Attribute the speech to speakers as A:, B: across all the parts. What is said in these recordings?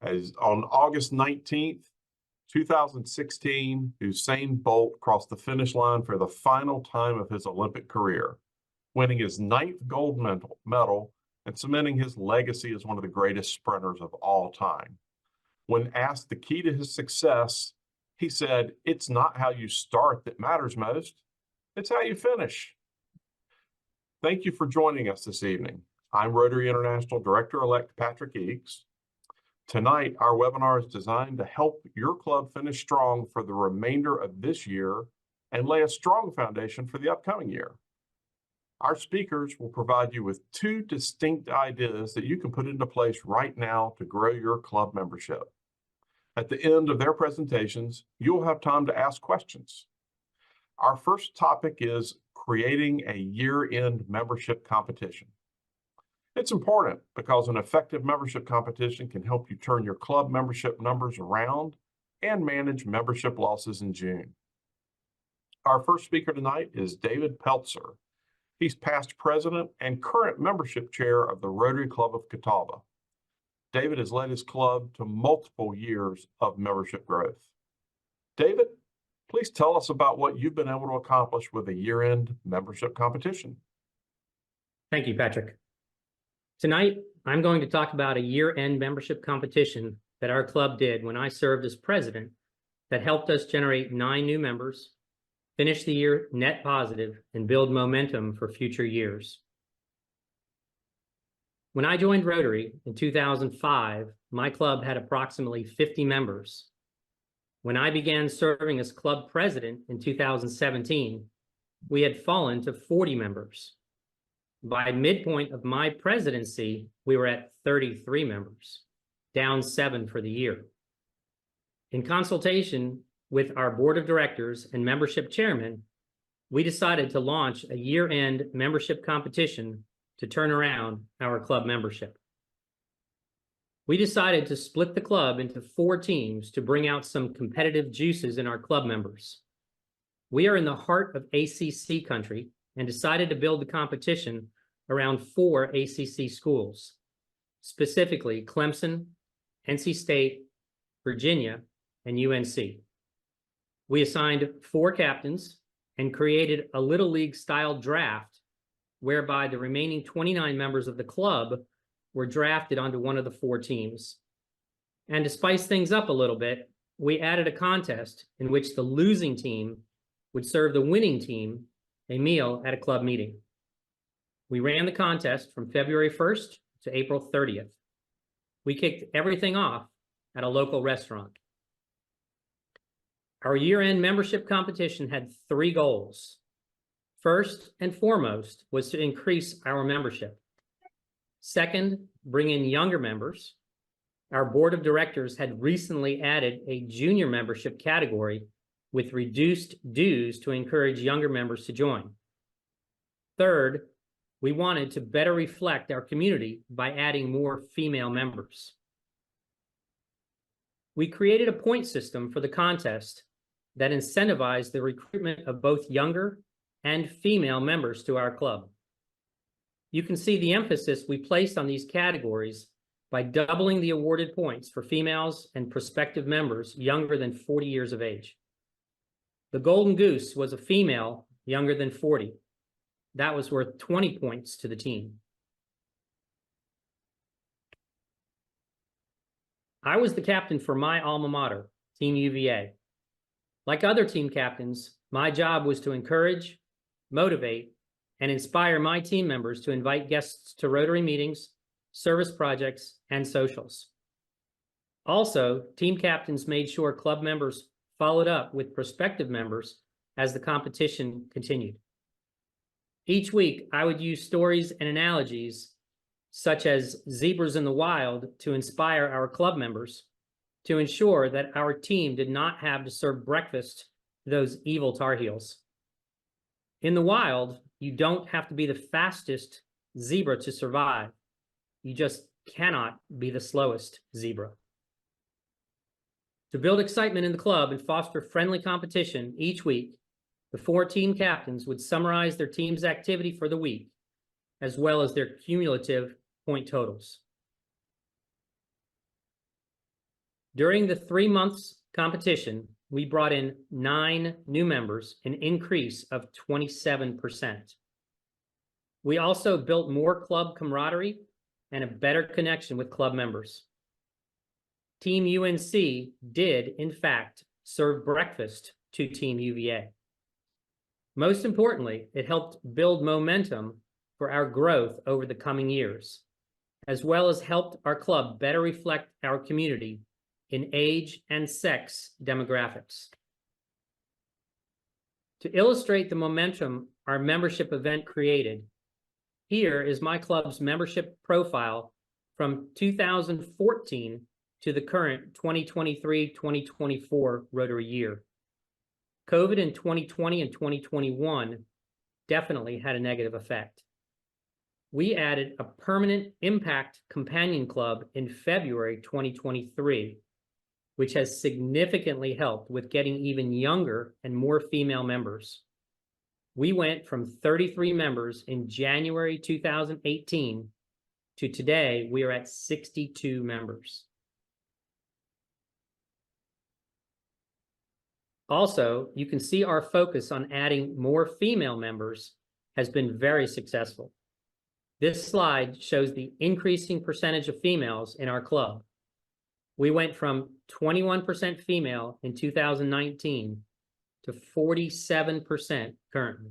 A: As on August 19th, 2016, Usain Bolt crossed the finish line for the final time of his Olympic career, winning his 9th gold medal and cementing his legacy as one of the greatest sprinters of all time. When asked the key to his success, he said, "It's not how you start that matters most, it's how you finish." Thank you for joining us this evening. I'm Rotary International Director-elect Patrick Eakes. Tonight, our webinar is designed to help your club finish strong for the remainder of this year and lay a strong foundation for the upcoming year. Our speakers will provide you with 2 distinct ideas that you can put into place right now to grow your club membership. At the end of their presentations, you'll have time to ask questions. Our first topic is creating a year-end membership competition. It's important because an effective membership competition can help you turn your club membership numbers around and manage membership losses in June. Our first speaker tonight is David Peltzer. He's past president and current membership chair of the Rotary Club of Catawba. David has led his club to multiple years of membership growth. David, please tell us about what you've been able to accomplish with a year-end membership competition.
B: Thank you, Patrick. Tonight, I'm going to talk about a year-end membership competition that our club did when I served as president that helped us generate 9 new members, finish the year net positive, and build momentum for future years. When I joined Rotary in 2005, my club had approximately 50 members. When I began serving as club president in 2017, we had fallen to 40 members. By midpoint of my presidency, we were at 33 members, down 7 for the year. In consultation with our board of directors and membership chairman, we decided to launch a year-end membership competition to turn around our club membership. We decided to split the club into 4 teams to bring out some competitive juices in our club members. We are in the heart of ACC country and decided to build the competition around 4 ACC schools, specifically Clemson, NC State, Virginia, and UNC. We assigned 4 captains and created a Little League style draft whereby the remaining 29 members of the club were drafted onto one of the 4 teams. And to spice things up a little bit, we added a contest in which the losing team would serve the winning team a meal at a club meeting. We ran the contest from February 1st to April 30th. We kicked everything off at a local restaurant. Our year-end membership competition had 3 goals. First and foremost was to increase our membership. Second, bring in younger members. Our board of directors had recently added a junior membership category with reduced dues to encourage younger members to join. Third, we wanted to better reflect our community by adding more female members. We created a point system for the contest that incentivized the recruitment of both younger and female members to our club. You can see the emphasis we placed on these categories by doubling the awarded points for females and prospective members younger than 40 years of age. The Golden Goose was a female younger than 40. That was worth 20 points to the team. I was the captain for my alma mater, Team UVA. Like other team captains, my job was to encourage, motivate, and inspire my team members to invite guests to Rotary meetings, service projects, and socials. Also, team captains made sure club members followed up with prospective members as the competition continued. Each week, I would use stories and analogies such as zebras in the wild to inspire our club members to ensure that our team did not have to serve breakfast to those evil Tar Heels. In the wild, you don't have to be the fastest zebra to survive. You just cannot be the slowest zebra. To build excitement in the club and foster friendly competition each week, the 4 team captains would summarize their team's activity for the week, as well as their cumulative point totals. During the 3 months competition, we brought in 9 new members, an increase of 27%. We also built more club camaraderie and a better connection with club members. Team UNC did, in fact, serve breakfast to Team UVA. Most importantly, it helped build momentum for our growth over the coming years, as well as helped our club better reflect our community in age and sex demographics. To illustrate the momentum our membership event created, here is my club's membership profile from 2014 to the current 2023-2024 Rotary year. COVID in 2020 and 2021 definitely had a negative effect. We added a permanent impact companion club in February 2023, which has significantly helped with getting even younger and more female members. We went from 33 members in January 2018 to today, we are at 62 members. Also, you can see our focus on adding more female members has been very successful. This slide shows the increasing percentage of females in our club. We went from 21% female in 2019 to 47% currently.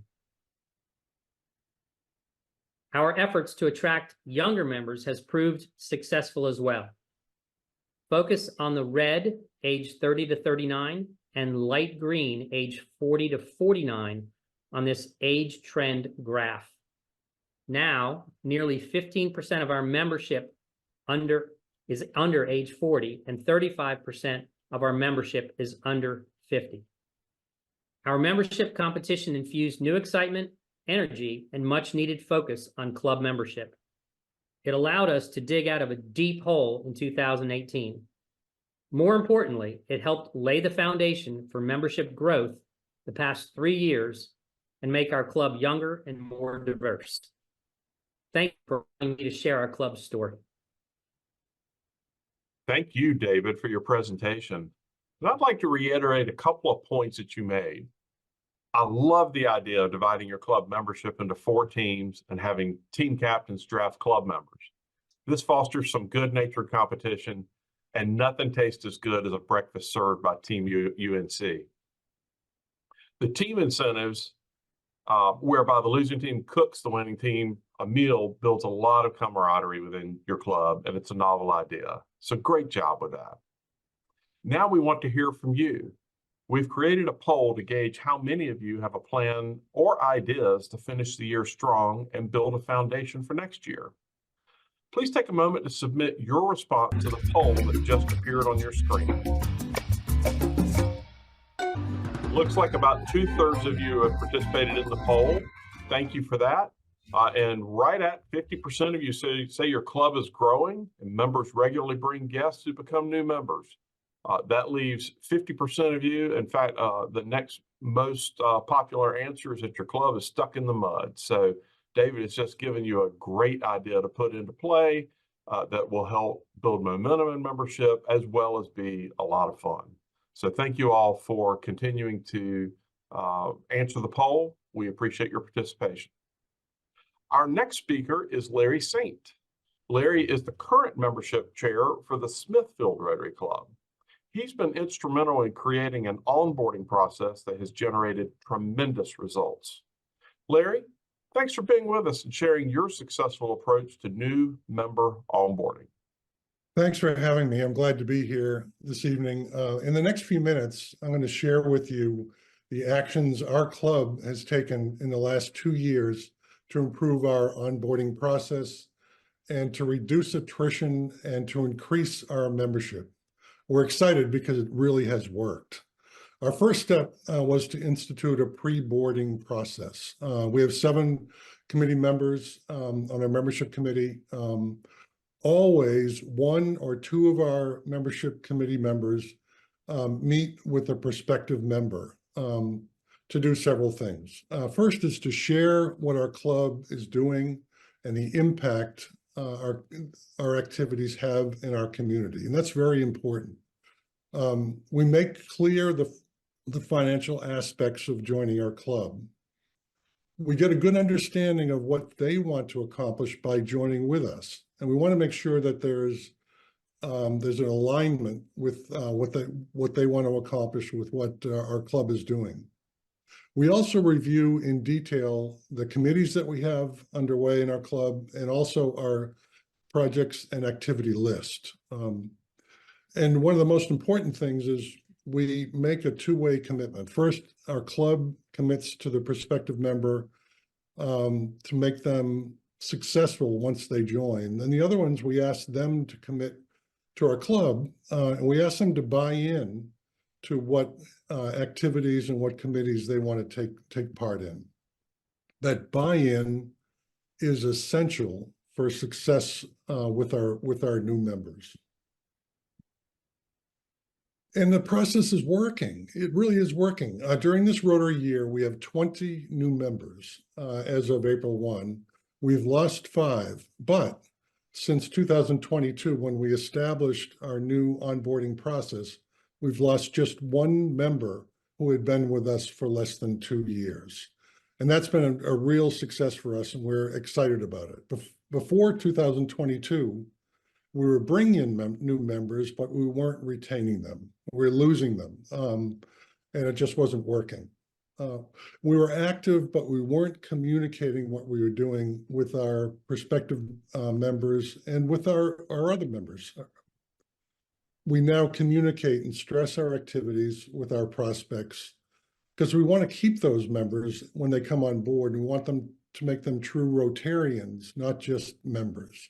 B: Our efforts to attract younger members has proved successful as well. Focus on the red, age 30 to 39, and light green, age 40 to 49 on this age trend graph. Now, nearly 15% of our membership is under age 40, and 35% of our membership is under 50. Our membership competition infused new excitement, energy, and much needed focus on club membership. It allowed us to dig out of a deep hole in 2018. More importantly, it helped lay the foundation for membership growth the past 3 years and make our club younger and more diverse. Thank you for allowing me to share our club's story.
A: Thank you, David, for your presentation. And I'd like to reiterate a couple of points that you made. I love the idea of dividing your club membership into 4 teams and having team captains draft club members. This fosters some good-natured competition, and nothing tastes as good as a breakfast served by Team UNC. The team incentives, whereby the losing team cooks the winning team a meal, builds a lot of camaraderie within your club, and it's a novel idea. So great job with that. Now we want to hear from you. We've created a poll to gauge how many of you have a plan or ideas to finish the year strong and build a foundation for next year. Please take a moment to submit your response to the poll that just appeared on your screen. Looks like about 2/3 of you have participated in the poll. Thank you for that. And right at 50% of you say your club is growing and members regularly bring guests who become new members. That leaves 50% of you. In fact, the next most popular answer is that your club is stuck in the mud. So David has just given you a great idea to put into play that will help build momentum in membership as well as be a lot of fun. So thank you all for continuing to answer the poll. We appreciate your participation. Our next speaker is Larry Saint. Larry is the current membership chair for the Smithfield Rotary Club. He's been instrumental in creating an onboarding process that has generated tremendous results. Larry, thanks for being with us and sharing your successful approach to new member onboarding.
C: Thanks for having me. I'm glad to be here this evening. In the next few minutes, I'm going to share with you the actions our club has taken in the last 2 years to improve our onboarding process and to reduce attrition and to increase our membership. We're excited because it really has worked. Our first step was to institute a pre-boarding process. We have 7 committee members on our membership committee. Always 1 or 2 of our membership committee members meet with a prospective member to do several things. First is to share what our club is doing and the impact our activities have in our community. And that's very important. We make clear the financial aspects of joining our club. We get a good understanding of what they want to accomplish by joining with us. And we want to make sure that there's an alignment with what they want to accomplish with what our club is doing. We also review in detail the committees that we have underway in our club and also our projects and activity list. And one of the most important things is we make a two-way commitment. First, our club commits to the prospective member to make them successful once they join. And the other ones, we ask them to commit to our club, and we ask them to buy in to what activities and what committees they want to take part in. That buy-in is essential for success with our new members. And the process is working. It really is working. During this Rotary year, we have 20 new members as of April 1. We've lost 5, but since 2022, when we established our new onboarding process, we've lost just 1 member who had been with us for less than 2 years. And that's been a real success for us, and we're excited about it. Before 2022, we were bringing in new members, but we weren't retaining them. We were losing them, and it just wasn't working. We were active, but we weren't communicating what we were doing with our prospective members and with our other members. We now communicate and stress our activities with our prospects because we want to keep those members when they come on board. We want them to make them true Rotarians, not just members.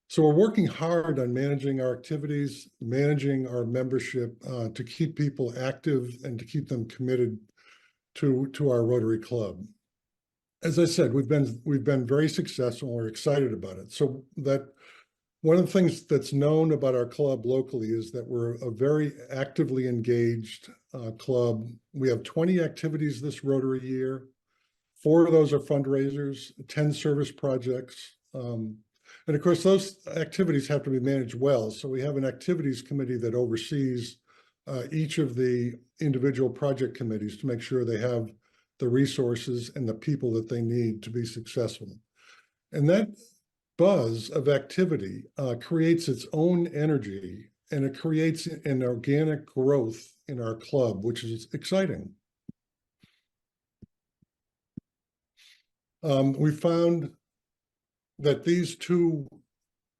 C: So we're working hard on managing our activities, managing our membership to keep people active and to keep them committed to our Rotary Club. As I said, we've been very successful. We're excited about it. So that one of the things that's known about our club locally is that we're a very actively engaged club. We have 20 activities this Rotary year. 4 of those are fundraisers, 10 service projects. And of course, those activities have to be managed well. So we have an activities committee that oversees each of the individual project committees to make sure they have the resources and the people that they need to be successful. And that buzz of activity creates its own energy, and it creates an organic growth in our club, which is exciting. We found that these 2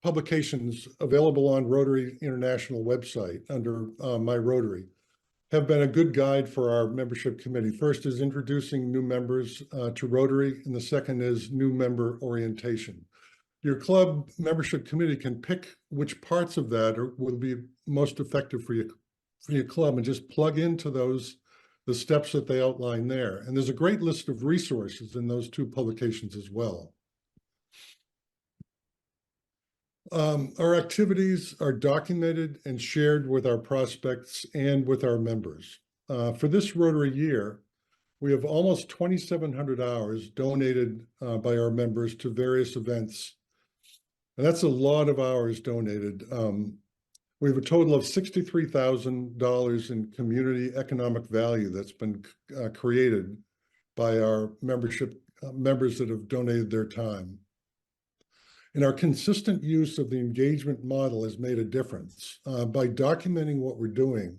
C: publications available on Rotary International website under My Rotary have been a good guide for our membership committee. First is introducing new members to Rotary, and the second is new member orientation. Your club membership committee can pick which parts of that will be most effective for your club and just plug into the steps that they outline there. And there's a great list of resources in those 2 publications as well. Our activities are documented and shared with our prospects and with our members. For this Rotary year, we have almost 2,700 hours donated by our members to various events. And that's a lot of hours donated. We have a total of $63,000 in community economic value that's been created by our members that have donated their time. And our consistent use of the engagement model has made a difference. By documenting what we're doing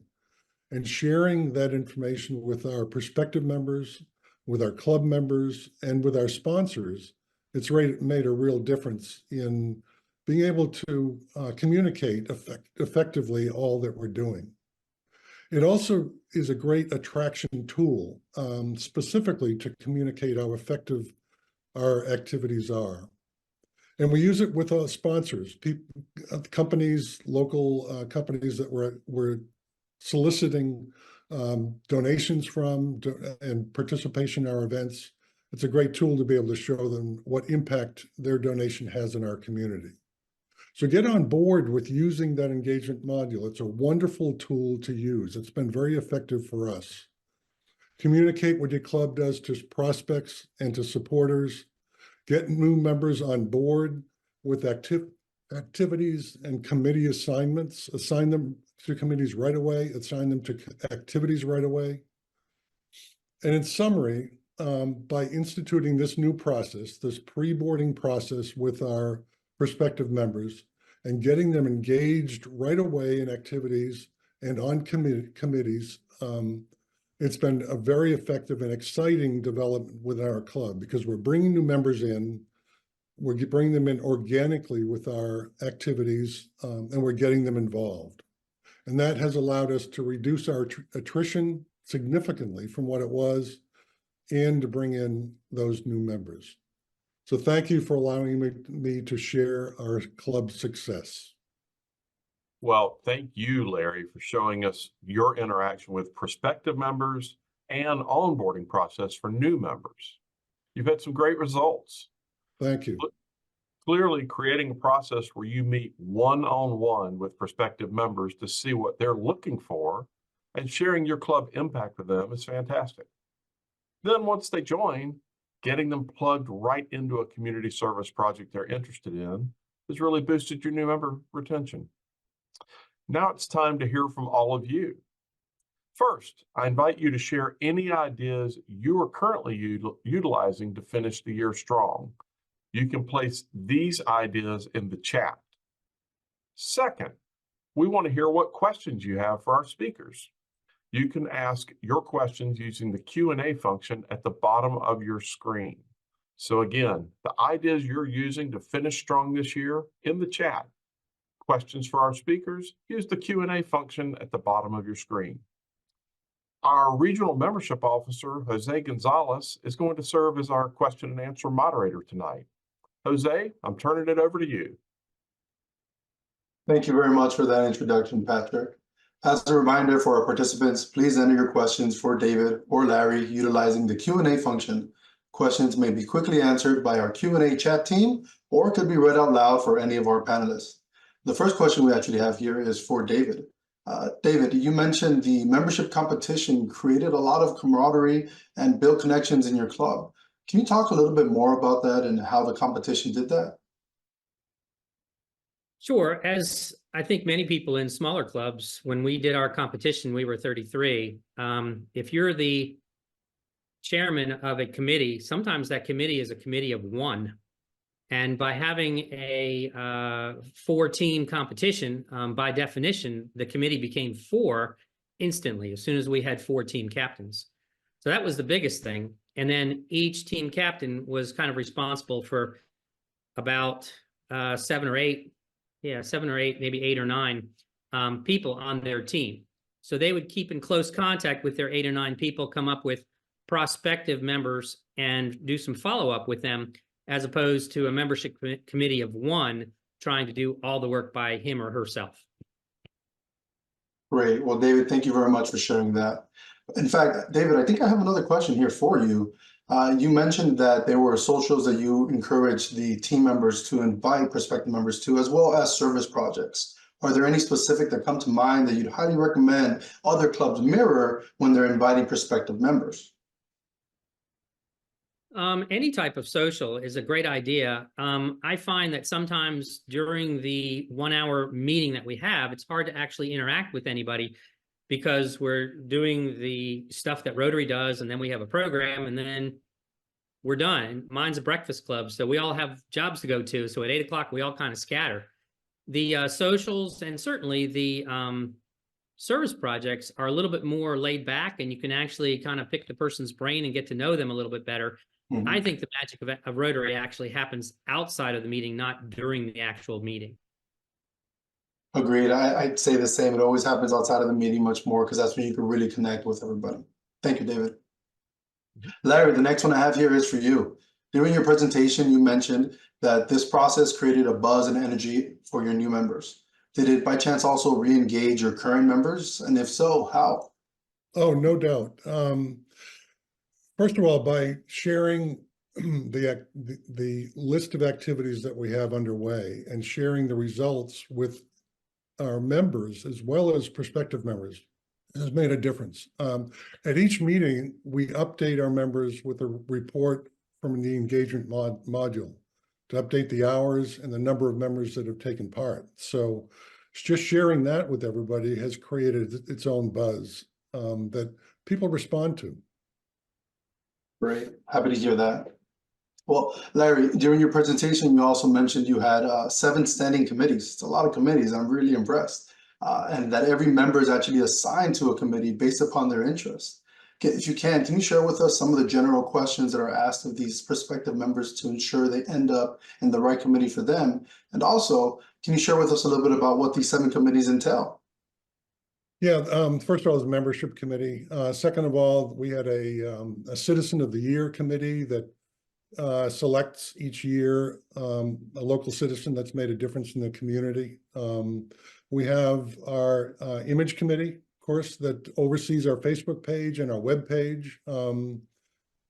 C: and sharing that information with our prospective members, with our club members, and with our sponsors, it's made a real difference in being able to communicate effectively all that we're doing. It also is a great attraction tool, specifically to communicate how effective our activities are. And we use it with sponsors, companies, local companies that we're soliciting donations from and participation in our events. It's a great tool to be able to show them what impact their donation has in our community. So get on board with using that engagement module. It's a wonderful tool to use. It's been very effective for us. Communicate what your club does to prospects and to supporters. Get new members on board with activities and committee assignments. Assign them to committees right away, assign them to activities right away. And in summary, by instituting this new process, this pre-boarding process with our prospective members and getting them engaged right away in activities and on committees, it's been a very effective and exciting development within our club because we're bringing new members in, we're bringing them in organically with our activities, and we're getting them involved. And that has allowed us to reduce our attrition significantly from what it was and to bring in those new members. So thank you for allowing me to share our club's success.
A: Well, thank you, Larry, for showing us your interaction with prospective members and onboarding process for new members. You've had some great results.
C: Thank you.
A: Clearly, creating a process where you meet one-on-one with prospective members to see what they're looking for and sharing your club impact with them is fantastic. Then once they join, getting them plugged right into a community service project they're interested in has really boosted your new member retention. Now it's time to hear from all of you. First, I invite you to share any ideas you are currently utilizing to finish the year strong. You can place these ideas in the chat. Second, we want to hear what questions you have for our speakers. You can ask your questions using the Q&A function at the bottom of your screen. So again, the ideas you're using to finish strong this year in the chat. Questions for our speakers, use the Q&A function at the bottom of your screen. Our regional membership officer, Jose Gonzalez, is going to serve as our question and answer moderator tonight. Jose, I'm turning it over to you.
D: Thank you very much for that introduction, Patrick. As a reminder for our participants, please enter your questions for David or Larry utilizing the Q&A function. Questions may be quickly answered by our Q&A chat team or could be read out loud for any of our panelists. The first question we actually have here is for David. David, you mentioned the membership competition created a lot of camaraderie and built connections in your club. Can you talk a little bit more about that and how the competition did that?
B: Sure. As I think many people in smaller clubs, when we did our competition, we were 33. If you're the chairman of a committee, sometimes that committee is a committee of one. And by having a 4-team competition, by definition, the committee became 4 instantly as soon as we had 4 team captains. So that was the biggest thing. And then each team captain was kind of responsible for about 7 or 8, maybe 8 or 9 people on their team. So they would keep in close contact with their 8 or 9 people, come up with prospective members and do some follow-up with them, as opposed to a membership committee of 1 trying to do all the work by him or herself.
D: Great. Well, David, thank you very much for sharing that. In fact, David, I think I have another question here for you. You mentioned that there were socials that you encouraged the team members to invite prospective members to, as well as service projects. Are there any specific that come to mind that you'd highly recommend other clubs mirror when they're inviting prospective members?
B: Any type of social is a great idea. I find that sometimes during the 1-hour meeting that we have, it's hard to actually interact with anybody because we're doing the stuff that Rotary does, and then we have a program, and then we're done. Mine's a breakfast club, so we all have jobs to go to. So at 8 o'clock, we all kind of scatter. The socials and certainly the service projects are a little bit more laid back, and you can actually kind of pick the person's brain and get to know them a little bit better. Mm-hmm. I think the magic of Rotary actually happens outside of the meeting, not during the actual meeting.
D: Agreed. I'd say the same. It always happens outside of the meeting much more because that's when you can really connect with everybody. Thank you, David. Larry, the next one I have here is for you. During your presentation, you mentioned that this process created a buzz and energy for your new members. Did it by chance also re-engage your current members? And if so, how?
C: Oh, no doubt. First of all, by sharing the list of activities that we have underway and sharing the results with our members as well as prospective members has made a difference. At each meeting, we update our members with a report from the engagement module to update the hours and the number of members that have taken part. So just sharing that with everybody has created its own buzz that people respond to.
D: Great. Happy to hear that. Well, Larry, during your presentation, you also mentioned you had 7 standing committees. It's a lot of committees. I'm really impressed. And that every member is actually assigned to a committee based upon their interest. If you can you share with us some of the general questions that are asked of these prospective members to ensure they end up in the right committee for them? And also, can you share with us a little bit about what these 7 committees entail?
C: Yeah, first of all, is a membership committee. Second of all, we had a Citizen of the Year committee that selects each year a local citizen that's made a difference in the community. We have our image committee, of course, that oversees our Facebook page and our web page.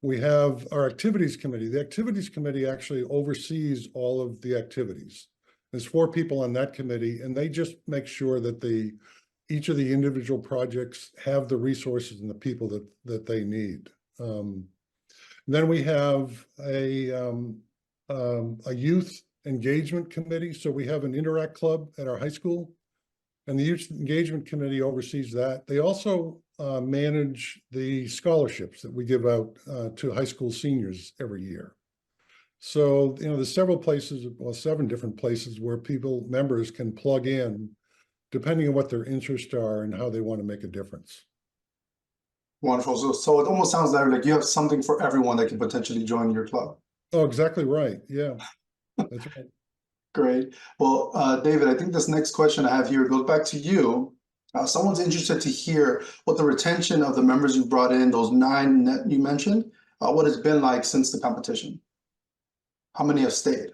C: We have our activities committee. The activities committee actually oversees all of the activities. There's 4 people on that committee, and they just make sure that each of the individual projects have the resources and the people that they need. Then we have a youth engagement committee. So we have an Interact Club at our high school, and the Youth Engagement Committee oversees that. They also manage the scholarships that we give out to high school seniors every year. So, there's several places, well, 7 different places where members can plug in depending on what their interests are and how they want to make a difference.
D: Wonderful. So it almost sounds like you have something for everyone that can potentially join your club.
C: Oh, exactly right. Yeah, that's right.
D: Great. Well, David, I think this next question I have here goes back to you. Someone's interested to hear what the retention of the members you brought in, those 9 net you mentioned, what it's been like since the competition. How many have stayed?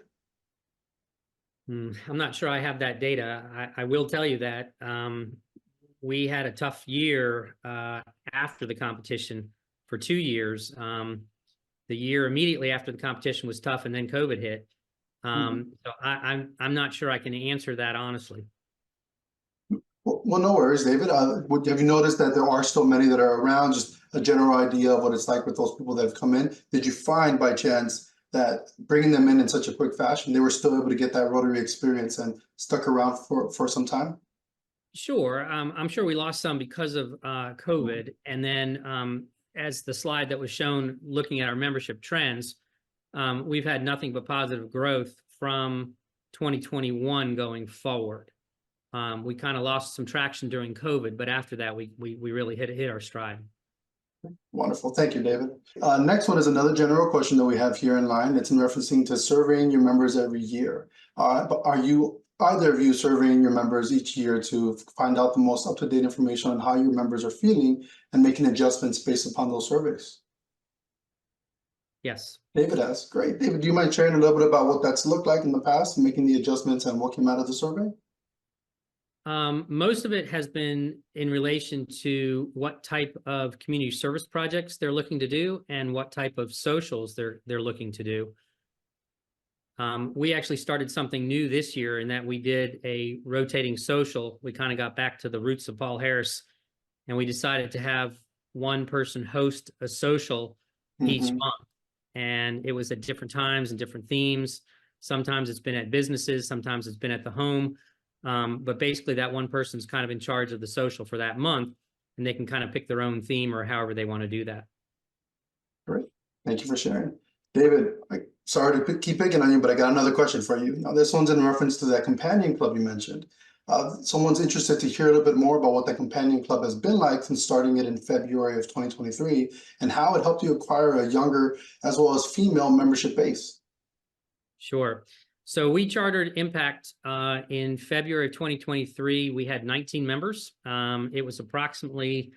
B: I'm not sure I have that data. I will tell you that we had a tough year after the competition for 2 years. The year immediately after the competition was tough, and then COVID hit. So I'm not sure I can answer that honestly.
D: Well, no worries, David. Have you noticed that there are still many that are around? Just a general idea of what it's like with those people that have come in. Did you find by chance that bringing them in such a quick fashion, they were still able to get that Rotary experience and stuck around for some time?
B: Sure. I'm sure we lost some because of COVID. And then as the slide that was shown looking at our membership trends, we've had nothing but positive growth from 2021 going forward. We kind of lost some traction during COVID, but after that, we really hit our stride.
D: Wonderful. Thank you, David. Next one is another general question that we have here in line. It's in referencing to surveying your members every year. But are either of you surveying your members each year to find out the most up-to-date information on how your members are feeling and making adjustments based upon those surveys?
B: Yes.
D: David has. Great. David, do you mind sharing a little bit about what that's looked like in the past and making the adjustments and what came out of the survey?
B: Most of it has been in relation to what type of community service projects they're looking to do and what type of socials they're looking to do. We actually started something new this year in that we did a rotating social. We kind of got back to the roots of Paul Harris, and we decided to have one person host a social each month. And it was at different times and different themes. Sometimes it's been at businesses, sometimes it's been at the home. But basically that one person's kind of in charge of the social for that month, and they can kind of pick their own theme or however they want to do that.
D: Great. Thank you for sharing. David, sorry to keep picking on you, but I got another question for you. Now, this one's in reference to that companion club you mentioned. Someone's interested to hear a little bit more about what that companion club has been like since starting it in February of 2023 and how it helped you acquire a younger as well as female membership base.
B: Sure. So we chartered Impact in February of 2023. We had 19 members. It was approximately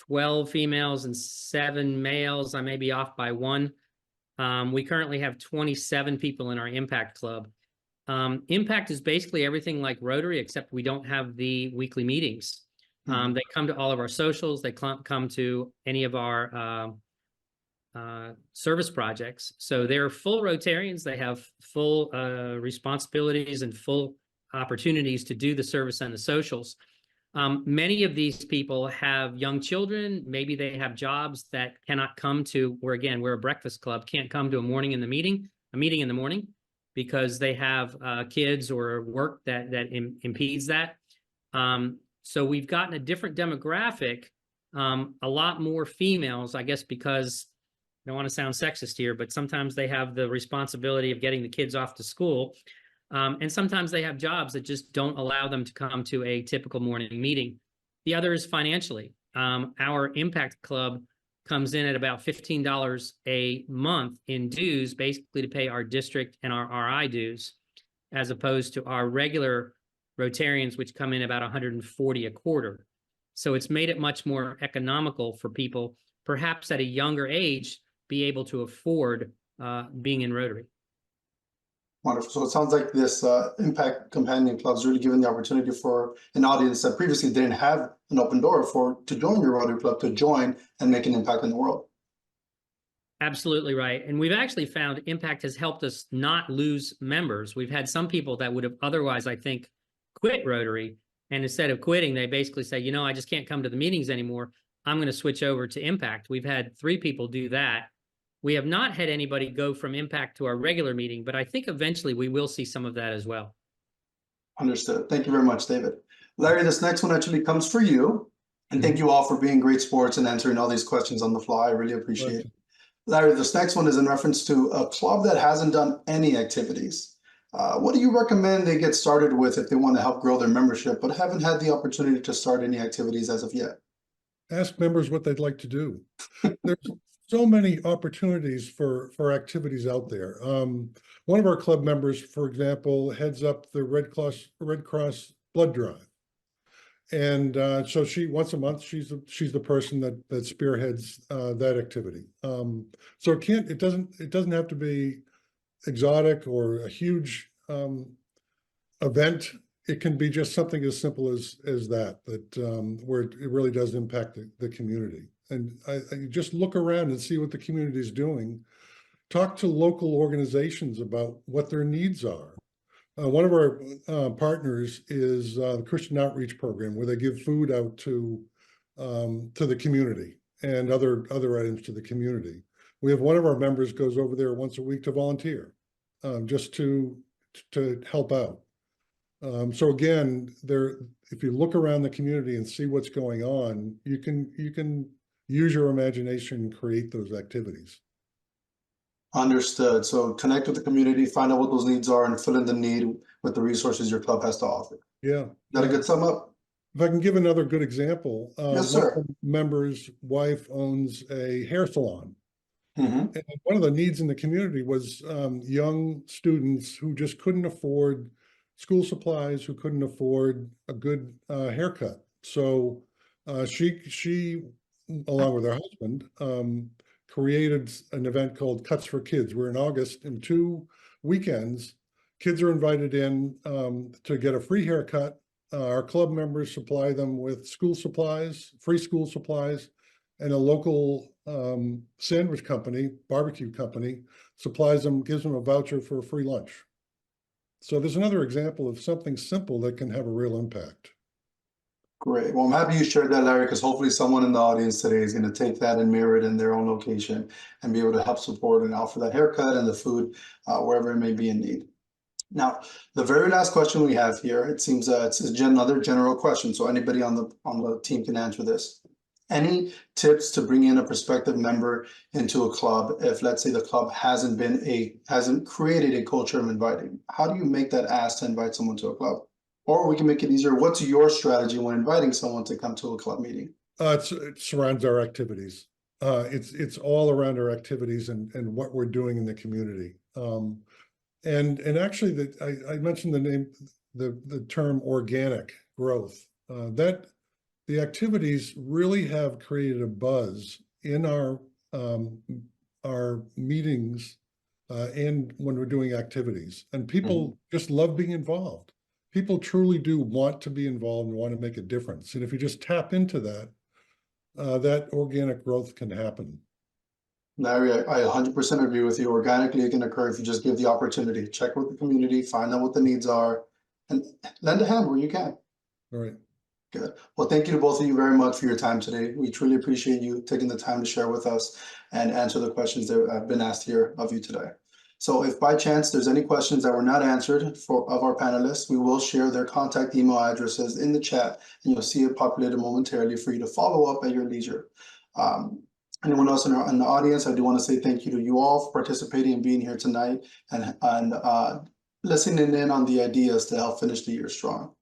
B: 12 females and 7 males. I may be off by 1. We currently have 27 people in our Impact Club. Impact is basically everything like Rotary, except we don't have the weekly meetings. They come to all of our socials. They come to any of our service projects. So they're full Rotarians. They have full responsibilities and full opportunities to do the service and the socials. Many of these people have young children. Maybe they have jobs that cannot come to, we're a breakfast club, can't come to a meeting in the morning because they have kids or work that impedes that. So we've gotten a different demographic, a lot more females, I guess, because I don't want to sound sexist here, but sometimes they have the responsibility of getting the kids off to school. And sometimes they have jobs that just don't allow them to come to a typical morning meeting. The other is financially. Our Impact Club comes in at about $15 a month in dues, basically to pay our district and our RI dues, as opposed to our regular Rotarians, which come in about $140 a quarter. So it's made it much more economical for people, perhaps at a younger age, be able to afford being in Rotary.
D: Wonderful. So it sounds like this Impact Companion Club is really giving the opportunity for an audience that previously didn't have an open door to join your Rotary Club, to join and make an impact in the world.
B: Absolutely right. And we've actually found Impact has helped us not lose members. We've had some people that would have otherwise, I think, quit Rotary. And instead of quitting, they basically say, you know, I just can't come to the meetings anymore. I'm going to switch over to Impact. We've had 3 people do that. We have not had anybody go from Impact to our regular meeting, but I think eventually we will see some of that as well.
D: Understood. Thank you very much, David. Larry, this next one actually comes for you. And thank you all for being great sports and answering all these questions on the fly. I really appreciate it. Larry, this next one is in reference to a club that hasn't done any activities. What do you recommend they get started with if they want to help grow their membership, but haven't had the opportunity to start any activities as of yet?
C: Ask members what they'd like to do. There's so many opportunities for activities out there. One of our club members, for example, heads up the Red Cross blood drive. And so she, once a month, she's the person that spearheads that activity. So it doesn't have to be exotic or a huge event. It can be just something as simple as that where it really does impact the community. And I just look around and see what the community is doing. Talk to local organizations about what their needs are. One of our partners is the Christian Outreach Program, where they give food out to the community and other items to the community. We have one of our members goes over there once a week to volunteer, just to help out. So again, if you look around the community and see what's going on, you can use your imagination and create those activities.
D: Understood. So connect with the community, find out what those needs are, and fill in the need with the resources your club has to offer. Yeah. That a good sum up?
C: If I can give another good example,
D: yes, sir.
C: One of the member's wife owns a hair salon. And one of the needs in the community was young students who just couldn't afford school supplies, who couldn't afford a good haircut. So she, along with her husband, created an event called Cuts for Kids, where in August, in 2 weekends, kids are invited in to get a free haircut. Our club members supply them with school supplies, free school supplies, and a local sandwich company, barbecue company, supplies them, gives them a voucher for a free lunch. So there's another example of something simple that can have a real impact.
D: Great. Well, I'm happy you shared that, Larry, because hopefully someone in the audience today is going to take that and mirror it in their own location and be able to help support and offer that haircut and the food wherever it may be in need. Now, the very last question we have here, it seems it's another general question, so anybody on the team can answer this. Any tips to bring in a prospective member into a club if, let's say, the club hasn't created a culture of inviting? How do you make that ask to invite someone to a club? Or we can make it easier. What's your strategy when inviting someone to come to a club meeting?
C: It surrounds our activities. It's all around our activities and what we're doing in the community. And actually, I mentioned the term organic growth. That the activities really have created a buzz in our meetings and when we're doing activities. And people just love being involved. People truly do want to be involved and want to make a difference. And if you just tap into that, that organic growth can happen.
D: Larry, I 100% agree with you. Organically, it can occur if you just give the opportunity. Check with the community, find out what the needs are, and lend a hand where you can.
C: All right.
D: Good. Well, thank you to both of you very much for your time today. We truly appreciate you taking the time to share with us and answer the questions that have been asked here of you today. So if by chance there's any questions that were not answered of our panelists, we will share their contact email addresses in the chat, and you'll see it populated momentarily for you to follow up at your leisure. Anyone else in the audience, I do want to say thank you to you all for participating and being here tonight and listening in on the ideas to help finish the year strong.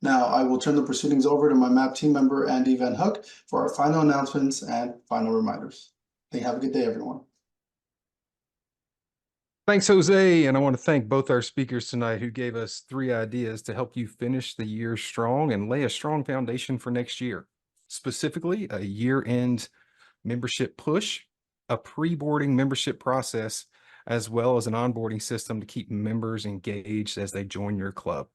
D: Now, I will turn the proceedings over to my MAP team member, Andy Van Hook, for our final announcements and final reminders. Have a good day, everyone.
E: Thanks, Jose. And I want to thank both our speakers tonight who gave us 3 ideas to help you finish the year strong and lay a strong foundation for next year. Specifically, a year-end membership push, a pre-boarding membership process, as well as an onboarding system to keep members engaged as they join your club.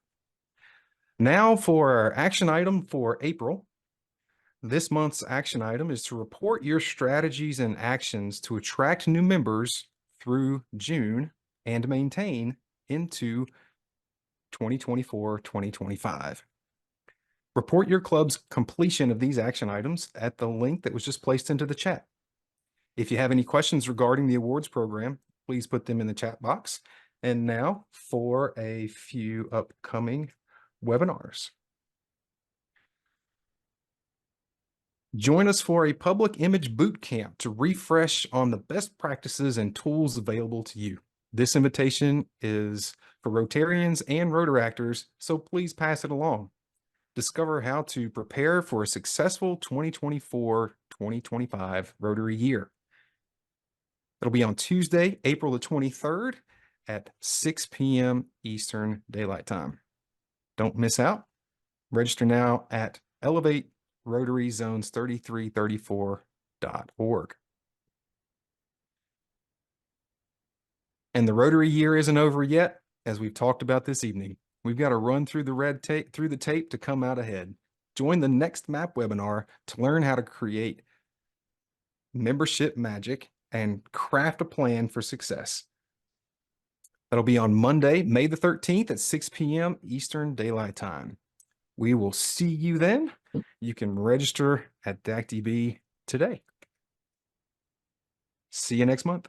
E: Now for our action item for April. This month's action item is to report your strategies and actions to attract new members through June and maintain into 2024-2025. Report your club's completion of these action items at the link that was just placed into the chat. If you have any questions regarding the awards program, please put them in the chat box. And now for a few upcoming webinars. Join us for a public image boot camp to refresh on the best practices and tools available to you. This invitation is for Rotarians and Rotaractors, so please pass it along. Discover how to prepare for a successful 2024-2025 Rotary year. It'll be on Tuesday, April the 23rd at 6 p.m. Eastern Daylight Time. Don't miss out. Register now at elevaterotaryzones3334.org. And the Rotary year isn't over yet, as we've talked about this evening. We've got to run through the tape to come out ahead. Join the next MAP webinar to learn how to create membership magic and craft a plan for success. That'll be on Monday, May the 13th at 6 p.m. Eastern Daylight Time. We will see you then. You can register at DACDB today. See you next month.